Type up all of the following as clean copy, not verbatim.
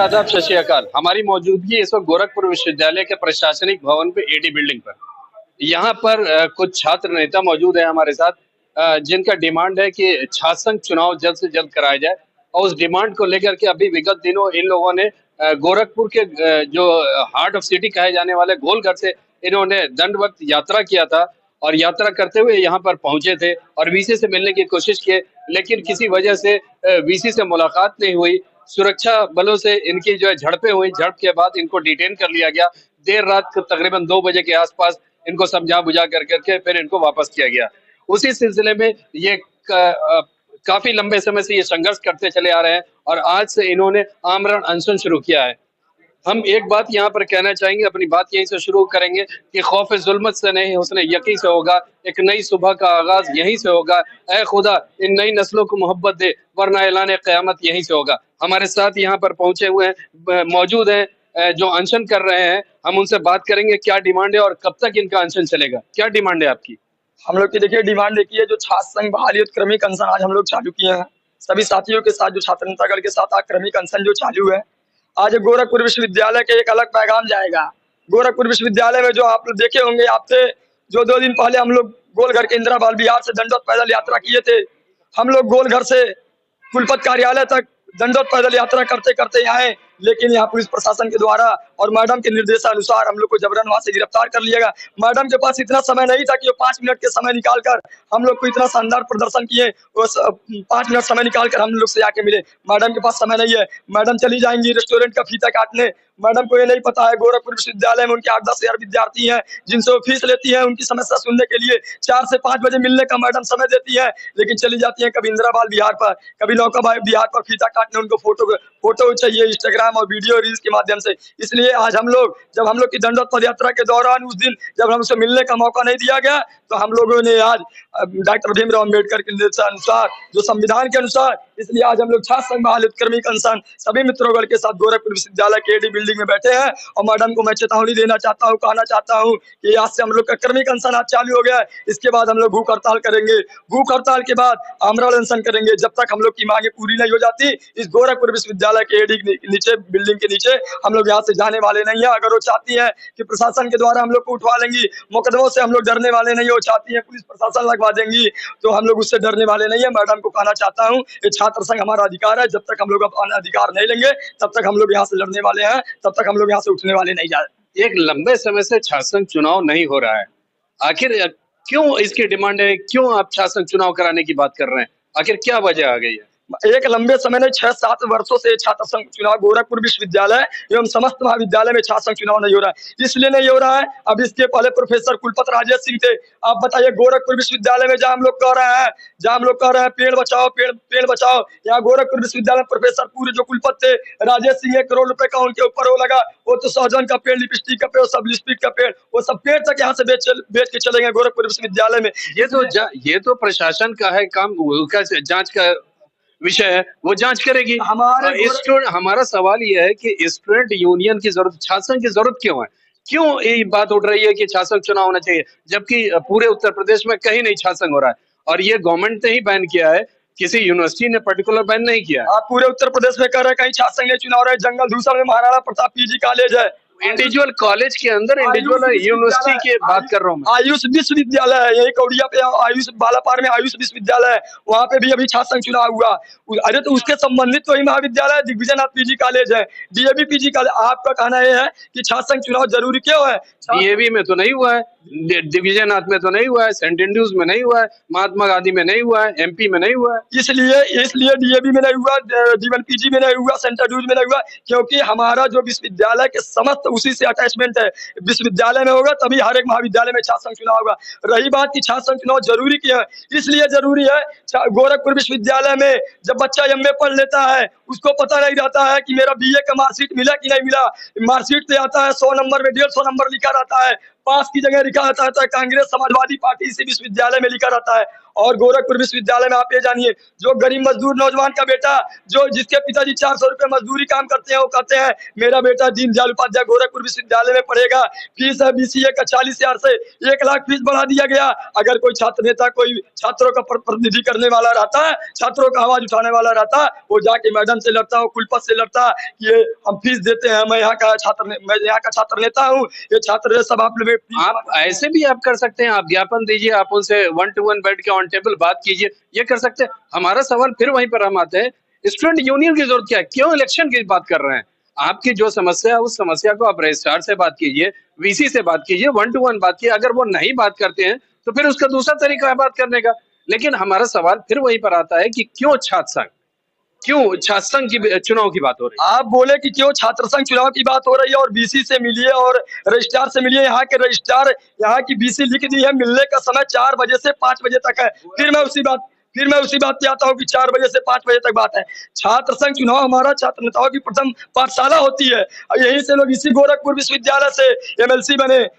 आदाब, सत श्री अकाल। हमारी मौजूदगी इस वक्त गोरखपुर विश्वविद्यालय के प्रशासनिक भवन पे एडी बिल्डिंग पर। यहाँ पर कुछ छात्र नेता मौजूद हैं हमारे साथ, जिनका डिमांड है कि छात्र संघ चुनाव जल्द से जल्द कराया जाए। और उस डिमांड को लेकर के अभी विगत दिनों इन लोगों ने गोरखपुर के जो हार्ट ऑफ सिटी कहे जाने वाले गोलघर से इन्होंने दंडवत यात्रा किया था और यात्रा करते हुए यहाँ पर पहुंचे थे और वीसी से मिलने की कोशिश किए, लेकिन किसी वजह से वीसी से मुलाकात नहीं हुई। सुरक्षा बलों से इनकी जो है झड़पें हुई। झड़प के बाद इनको डिटेन कर लिया गया। देर रात तकरीबन 2 बजे के आसपास इनको समझा बुझा करके फिर इनको वापस किया गया। उसी सिलसिले में ये काफी लंबे समय से ये संघर्ष करते चले आ रहे हैं और आज से इन्होंने आमरण अनशन शुरू किया है। हम एक बात यहाँ पर कहना चाहेंगे, अपनी बात यहीं से शुरू करेंगे कि खौफ जुल्मत से नहीं, हुस्न यकीन से होगा। एक नई सुबह का आगाज यहीं से होगा। ऐ खुदा इन नई नस्लों को मोहब्बत दे, वरना ऐलान क़यामत यहीं से होगा। हमारे साथ यहाँ पर पहुंचे हुए हैं, मौजूद हैं जो अनशन कर रहे हैं। हम उनसे बात करेंगे क्या डिमांड है और कब तक इनका अनशन चलेगा। क्या डिमांड है आपकी? हम लोग की देखिए डिमांड देखिए, जो छात्र संघ बहाली और क्रमिक अनशन आज हम लोग चालू किए हैं सभी साथियों के साथ, जो छात्र नेतागण के साथ आज क्रमिक अनशन जो चालू है। आज गोरखपुर विश्वविद्यालय के एक अलग पैगाम जाएगा। गोरखपुर विश्वविद्यालय में जो आप लोग देखे होंगे, आपसे जो 2 दिन पहले हम लोग गोलघर के इंदिरा बाल विहार से दंडोत पैदल यात्रा किए थे। हम लोग गोलघर से कुलपति कार्यालय तक दंडोत पैदल यात्रा करते करते आए, लेकिन यहाँ पुलिस प्रशासन के द्वारा और मैडम के निर्देशानुसार हम लोग को जबरन वहां से गिरफ्तार कर लिया गया। मैडम के पास इतना समय नहीं था कि वो 5 मिनट के समय निकालकर हम लोग को इतना शानदार प्रदर्शन किए। वो 5 मिनट समय निकालकर हम लोग से आके मिले। मैडम के पास समय नहीं है। मैडम चली जाएंगी रेस्टोरेंट का फीता काटने। मैडम को ये नहीं पता है गोरखपुर विश्वविद्यालय में उनके 8-10 हजार विद्यार्थी हैं जिनसे वो फीस लेती हैं। उनकी समस्या सुनने के लिए 4 से 5 बजे मिलने का मैडम समय देती है, लेकिन चली जाती है कभी इंदिरा बाल विहार पर, कभी नौका विहार पर फीता काटने। उनको फोटो चाहिए इंस्टाग्राम और वीडियो रील्स के माध्यम से। इसलिए आज हम लोग जब हम लोग की दंडोत पदयात्रा के दौरान उस दिन जब हमसे मिलने का मौका नहीं दिया गया, तो हम लोगों ने आज डॉक्टर भीमराव अम्बेडकर के निर्देशानुसार, जो संविधान के अनुसार, इसलिए आज हम लोग छात्र संघ बहाली क्रमिक अनशन सभी मित्रों के साथ गोरखपुर विश्वविद्यालय के एडी बिल्डिंग में बैठे हैं। और मैडम को मैं चेतावनी देना चाहता हूँ, कहना चाहता हूँ कि आज से हम लोग का क्रमिक अनशन आज चालू हो गया है। इसके बाद हम लोग भूख हड़ताल करेंगे। भूख हड़ताल के बाद आमरण अनशन करेंगे जब तक हम लोग की मांगे पूरी नहीं हो जाती। इस गोरखपुर विश्वविद्यालय के एडी नीचे बिल्डिंग के नीचे हम लोग यहाँ से जाने वाले नहीं है। अगर वो चाहती है कि प्रशासन के द्वारा हम लोग को उठवा लेंगी, मुकदमों से हम लोग डरने वाले नहीं है। वो चाहती है पुलिस प्रशासन लगवा देंगी, तो हम लोग उससे डरने वाले नहीं है। मैडम को कहना चाहता हूँ ये छात्र संघ हमारा अधिकार है। जब तक हम लोग अपना अधिकार नहीं लेंगे तब तक हम लोग यहाँ से लड़ने वाले हैं, तब तक हम लोग यहाँ से उठने वाले नहीं जाए। एक लंबे समय से छात्र संघ चुनाव नहीं हो रहा है, आखिर क्यों इसकी डिमांड है? क्यों आप छात्र संघ चुनाव कराने की बात कर रहे हैं? आखिर क्या वजह आ गई है? एक लंबे समय ने 6-7 वर्षों से छात्र संघ चुनाव गोरखपुर विश्वविद्यालय एवं समस्त महाविद्यालय में छात्र संघ चुनाव नहीं हो रहा है। इसलिए नहीं हो रहा है, अब इसके पहले प्रोफेसर कुलपति राजेश सिंह थे। आप बताइए गोरखपुर विश्वविद्यालय में जहाँ हम लोग कह रहे हैं पेड़ बचाओ, पेड़ बचाओ, यहाँ गोरखपुर विश्वविद्यालय में प्रोफेसर पूरे जो कुलपति थे राजेश सिंह, 1 करोड़ रुपए का उनके ऊपर वो लगा। वो तो सहजन का पेड़, लिपस्टिक का पेड़, सब लिपस्टिक का पेड़, वो सब पेड़ तक यहाँ से बेच के चलेंगे गोरखपुर विश्वविद्यालय में। ये तो प्रशासन का है काम, जांच का विषय है, वो जांच करेगी। हमारा सवाल यह है कि स्टूडेंट यूनियन की जरूरत, छात्र संघ की जरूरत क्यों है? क्यों ये बात उठ रही है कि छात्र संघ चुनाव होना चाहिए, जबकि पूरे उत्तर प्रदेश में कहीं नहीं छात्र संघ हो रहा है? और ये गवर्नमेंट ने ही बैन किया है, किसी यूनिवर्सिटी ने पर्टिकुलर बैन नहीं किया। आप पूरे उत्तर प्रदेश में कह रहे हैं कहीं छात्र संघ नहीं चुनाव रहे। जंगल दूसरा में महाराणा प्रताप पीजी कॉलेज है, इंडिविजुअल कॉलेज के अंदर इंडिविजुअल यूनिवर्सिटी की बात कर रहा हूँ। आयुष विश्वविद्यालय है यही कौड़िया पे, आयुष बालापार में आयुष विश्वविद्यालय है, वहाँ पे भी अभी छात्र संघ चुनाव हुआ। अरे तो उसके संबंधित तो ही महाविद्यालय दिग्विजयनाथ पीजी कॉलेज है, डीएवी पीजी कॉलेज। आपका कहना यह है कि छात्र संघ चुनाव जरूरी क्यों है? डीएवी में तो नहीं हुआ है, दिग्विजयनाथ में तो नहीं हुआ है, सेंट एंड्रूज में नहीं हुआ है, महात्मा गांधी में नहीं हुआ है, एमपी में नहीं हुआ है। इसलिए डीएवी में नहीं हुआ, डीवन पीजी में नहीं हुआ, सेंट एंड्रूज में नहीं हुआ, क्योंकि हमारा जो विश्वविद्यालय के समस्त उसी से अटैचमेंट है। विश्वविद्यालय में होगा तभी हर एक महाविद्यालय में छात्र संघ चुनाव होगा। रही बात की छात्र संघ चुनाव जरूरी क्यों है, इसलिए जरूरी है गोरखपुर विश्वविद्यालय में जब बच्चा एमए पढ़ लेता है उसको पता नहीं रहता है कि मेरा बीए का मार्कशीट मिला कि नहीं मिला। मार्कशीट पे आता है 100 नंबर में 150 नंबर लिखा रहता है, पास की जगह लिखा रहता है कांग्रेस समाजवादी पार्टी इसी विश्वविद्यालय में लिखा रहता है। और गोरखपुर विश्वविद्यालय में आप ये जानिए, जो गरीब मजदूर नौजवान का बेटा, जो जिसके पिताजी 400 रुपए मजदूरी काम करते हैं, वो कहते हैं मेरा बेटा दीनदयाल उपाध्याय गोरखपुर विश्वविद्यालय में पढ़ेगा। फीस है बीसीए का 40,000 से 1 लाख फीस बढ़ा दिया गया। अगर कोई छात्र नेता, कोई छात्रों का प्रतिनिधि करने वाला रहता है, छात्रों का आवाज उठाने वाला रहता है, वो जाके मैडम से लड़ता है, कुलपति से लड़ता है कि ये हम फीस देते हैं, मैं यहाँ का छात्र नेता हूँ, ये छात्र सब आप ऐसे भी आप कर सकते हैं, आप ज्ञापन दीजिए, आप उनसे 1 to 1 बैठ के ऑन टेबल बात कीजिए, ये कर सकते हैं। हमारा सवाल फिर वहीं पर हम आते हैं, स्टूडेंट यूनियन की जरूरत क्या है? क्यों इलेक्शन की बात कर रहे हैं? आपकी जो समस्या है उस समस्या को आप रजिस्ट्रार से बात कीजिए, वीसी से बात कीजिए, 1 to 1 बात कीजिए। अगर वो नहीं बात करते हैं तो फिर उसका दूसरा तरीका है बात करने का। लेकिन हमारा सवाल फिर वहीं पर आता है कि क्यों छात्र संघ, क्यों छात्र संघ की चुनाव की बात हो रही है? आप बोले कि क्यों छात्र संघ चुनाव की बात हो रही है, और बीसी से मिलिए और रजिस्ट्रार से मिलिए। यहाँ के रजिस्ट्रार यहाँ की बीसी लिख दी है, मिलने का समय 4 बजे से 5 बजे तक है। फिर मैं उसी बात पे आता हूँ कि 4 बजे से 5 बजे तक बात है। छात्र संघ चुनाव हमारा छात्र नेताओं की प्रथम पाठशाला होती है, और यहीं से लोग इसी गोरखपुर विश्वविद्यालय से एमएलसी बने,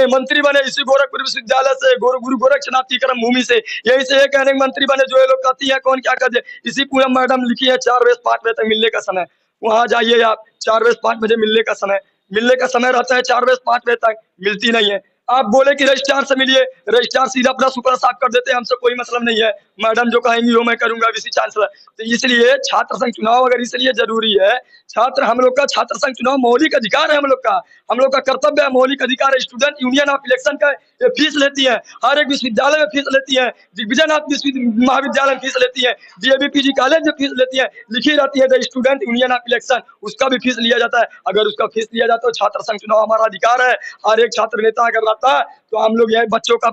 मंत्री बने, इसी गोरखपुर विश्वविद्यालय से, गुरु गोरक्षनाथ की कर्म भूमि से, यही से एक कहने मंत्री बने। जो ये लोग कहती है कौन क्या कर दे, इसी पूरा मैडम लिखी है 4 बजे से 5 बजे तक मिलने का समय। वहां जाइए आप, 4 बजे से 5 बजे मिलने का समय रहता है, 4 बजे से 5 बजे तक मिलती नहीं है। आप बोले कि रजिस्ट्रार से मिलिए, रजिस्ट्रार सीधा अपना सुपड़ा साफ कर देते हैं, हमसे कोई मतलब नहीं है, मैडम जो कहेंगी वो मैं करूंगा, विसी चांसलर। तो इसलिए छात्र संघ चुनाव अगर इसलिए जरूरी है, हम लोग का छात्र संघ चुनाव मौलिक अधिकार है, हम लोग का कर्तव्य है, मौलिक अधिकार है। स्टूडेंट यूनियन ऑफ इलेक्शन का ये फीस लेती है, हर एक विश्वविद्यालय में फीस लेती है, दिग्विजयनाथ महाविद्यालय में फीस लेती है, डीएवीपीजी कॉलेज में फीस लेती है, लिखी रहती है the student union of election, उसका भी फीस लिया जाता है। अगर उसका फीस लिया जाता है तो छात्र संघ चुनाव हमारा अधिकार है। हर एक छात्र नेता अगर रहता है तो हम लोग यह बच्चों का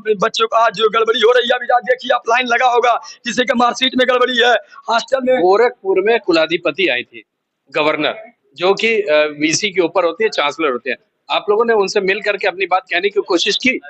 आज जो गड़बड़ी हो रही है, अभी देखिए आप लाइन लगा होगा, किसी के मार्कशीट में गड़बड़ी है, हॉस्टल में। गोरखपुर में कुलाधिपति आई थी, गवर्नर, जो कि वीसी के ऊपर होती है, चांसलर होते हैं। आप लोगों ने उनसे मिल करके अपनी बात कहने की कोशिश की?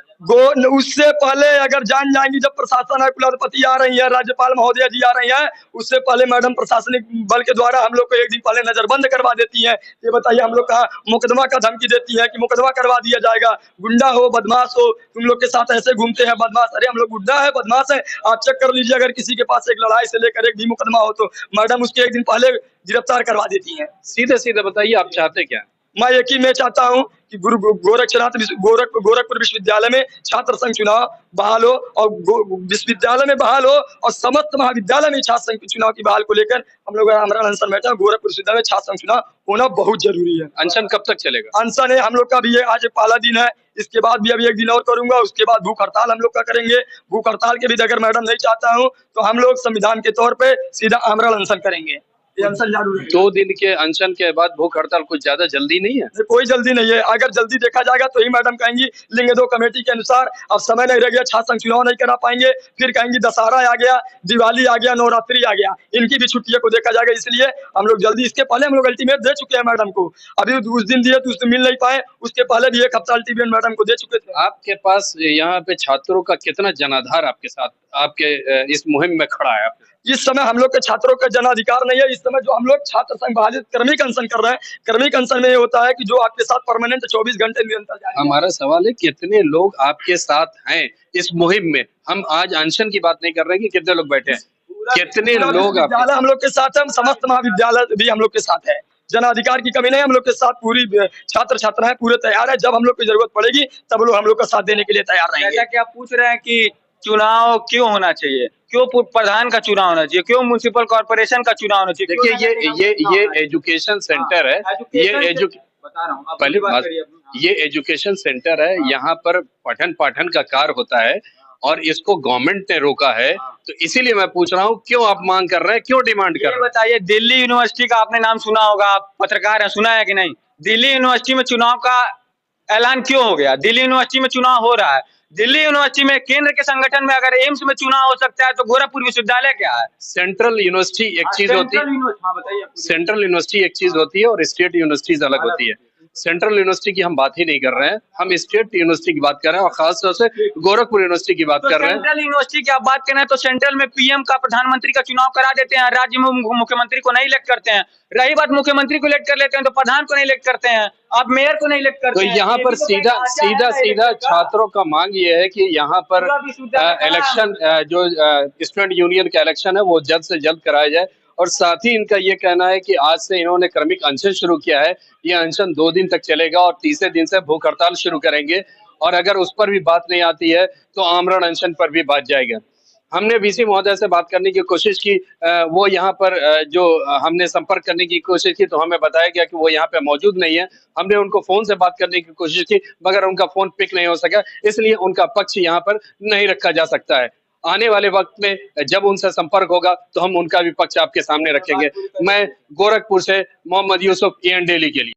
उससे पहले अगर जान जाएंगी, जब प्रशासन है, कुलाधिपति आ रही है, राज्यपाल महोदय जी आ रही है, उससे पहले मैडम प्रशासनिक बल के द्वारा हम लोग को एक दिन पहले नजरबंद करवा देती है। ये बताइए, हम लोग का मुकदमा का धमकी देती है कि मुकदमा करवा दिया जाएगा, गुंडा हो, बदमाश हो, तुम लोग के साथ ऐसे घूमते हैं बदमाश। अरे हम लोग गुंडा है, बदमाश है? आप चेक कर लीजिए, अगर किसी के पास एक लड़ाई से लेकर एक भी मुकदमा हो तो मैडम उसके एक दिन पहले गिरफ्तार करवा देती है। सीधे सीधे बताइए, आप चाहते क्या? मैं चाहता हूँ कि गोरखपुर विश्वविद्यालय में छात्र संघ चुनाव बहाल हो, और विश्वविद्यालय में बहाल हो, और समस्त महाविद्यालय में छात्र संघ चुनाव की बहाल को लेकर हम लोग आमरण अनशन बैठे हैं। गोरखपुर विश्वविद्यालय में छात्र संघ चुनाव होना बहुत जरूरी है। अनशन कब तक चलेगा? अनशन है हम लोग का भी, ये आज पहला दिन है, इसके बाद भी अभी एक दिन और करूंगा, उसके बाद भूख हड़ताल हम लोग का करेंगे। भूख हड़ताल के भी अगर मैडम नहीं चाहता हूँ तो हम लोग संविधान के तौर पर सीधा आमरण अनशन करेंगे। 2 दिन के अनशन के बाद भूख हड़ताल कुछ ज्यादा जल्दी नहीं है? कोई जल्दी नहीं है। अगर जल्दी देखा जाएगा तो ही मैडम कहेंगी लिंग 2 कमेटी के अनुसार अब समय नहीं रह गया, छात्र संघ चुनाव नहीं करा पाएंगे, फिर कहेंगी दशहरा आ गया, दिवाली आ गया, नवरात्रि आ गया, इनकी भी छुट्टियों को देखा जाएगा। इसलिए हम लोग जल्दी, इसके पहले हम लोग अल्टीमेट दे चुके हैं मैडम को, अभी उस दिन दिए तो उस दिन मिल नहीं पाए, उसके पहले भी 1 हफ्ता अल्टीमेट मैडम को दे चुके थे। आपके पास यहाँ पे छात्रों का कितना जनाधार आपके साथ, आपके इस मुहिम में खड़ा है? इस समय हम लोग के छात्रों का जनाधिकार नहीं है। इस समय जो हम लोग छात्र संघ बहाली क्रमिक अनशन कर रहे हैं, क्रमिक अनशन में ये होता है कि जो आपके साथ परमानेंट 24 घंटे निरंतर जारी है। हमारा सवाल है कितने लोग आपके साथ हैं इस मुहिम में? हम आज अनशन की बात नहीं कर रहे कि कितने लोग बैठे हैं, कितने लोग हम लोग के साथ है, समस्त महाविद्यालय भी हम लोग के साथ है। जनाधिकार की कमी नहीं, हम लोग के साथ पूरी छात्र छात्राएं पूरे तैयार है। जब हम लोग की जरूरत पड़ेगी तब लोग हम लोग का साथ देने के लिए तैयार रहेंगे। जैसा कि आप पूछ रहे हैं कि चुनाव क्यों होना चाहिए, क्यों प्रधान का चुनाव होना चाहिए, क्यों म्युनिसिपल कॉर्पोरेशन का चुनाव होना चाहिए? देखिए, ये एजुकेशन सेंटर है, बता रहा हूँ पहली बात, ये एजुकेशन सेंटर है, यहाँ पर पठन पाठन का कार्य होता है, और इसको गवर्नमेंट ने रोका है। तो इसीलिए मैं पूछ रहा हूँ, क्यों आप मांग कर रहे हैं, क्यों डिमांड कर रहे हैं? बताइए, दिल्ली यूनिवर्सिटी का आपने नाम सुना होगा, आप पत्रकार है, सुना है कि नहीं? दिल्ली यूनिवर्सिटी में चुनाव का ऐलान क्यों हो गया? दिल्ली यूनिवर्सिटी में चुनाव हो रहा है, दिल्ली यूनिवर्सिटी में केंद्र के संगठन में अगर एम्स में चुनाव हो सकता है तो गोरखपुर विश्वविद्यालय क्या है? सेंट्रल यूनिवर्सिटी एक चीज होती है, सेंट्रल यूनिवर्सिटी एक चीज होती है और स्टेट यूनिवर्सिटीज अलग होती है। सेंट्रल यूनिवर्सिटी की हम बात ही नहीं कर रहे हैं, हम स्टेट यूनिवर्सिटी की बात कर रहे हैं और खासतौर से गोरखपुर यूनिवर्सिटी की बात तो कर रहे हैं। सेंट्रल यूनिवर्सिटी की आप बात कर रहे हैं तो सेंट्रल में पीएम का प्रधानमंत्री का चुनाव करा देते हैं, राज्य में मुख्यमंत्री को नहीं इलेक्ट करते हैं। रही बात मुख्यमंत्री को इलेक्ट कर लेते हैं तो प्रधान को नहीं इलेक्ट करते हैं, आप मेयर को नहीं इलेक्ट तो करते हैं। यहाँ ये पर भी तो सीधा कहीं ढांचा है सीधा ना सीधा इलेक्शन का। छात्रों का मांग ये है कि यहाँ पर पूरा विश्वविद्यालय का इलेक्शन जो स्टूडेंट यूनियन का इलेक्शन है वो जल्द से जल्द कराया जाए। और साथ ही इनका ये कहना है कि आज से इन्होंने क्रमिक अनशन शुरू किया है, ये अनशन 2 दिन तक चलेगा और तीसरे दिन से भूख हड़ताल शुरू करेंगे और अगर उस पर भी बात नहीं आती है तो आमरण अनशन पर भी बात जाएगा। हमने वीसी महोदय से बात करने की कोशिश की, वो यहाँ पर हमने संपर्क करने की कोशिश की तो हमें बताया गया कि वो यहाँ पे मौजूद नहीं है। हमने उनको फोन से बात करने की कोशिश की मगर उनका फोन पिक नहीं हो सका, इसलिए उनका पक्ष यहाँ पर नहीं रखा जा सकता है। आने वाले वक्त में जब उनसे संपर्क होगा तो हम उनका भी पक्ष आपके सामने रखेंगे। मैं गोरखपुर से मोहम्मद यूसुफ, एएन डेली के लिए।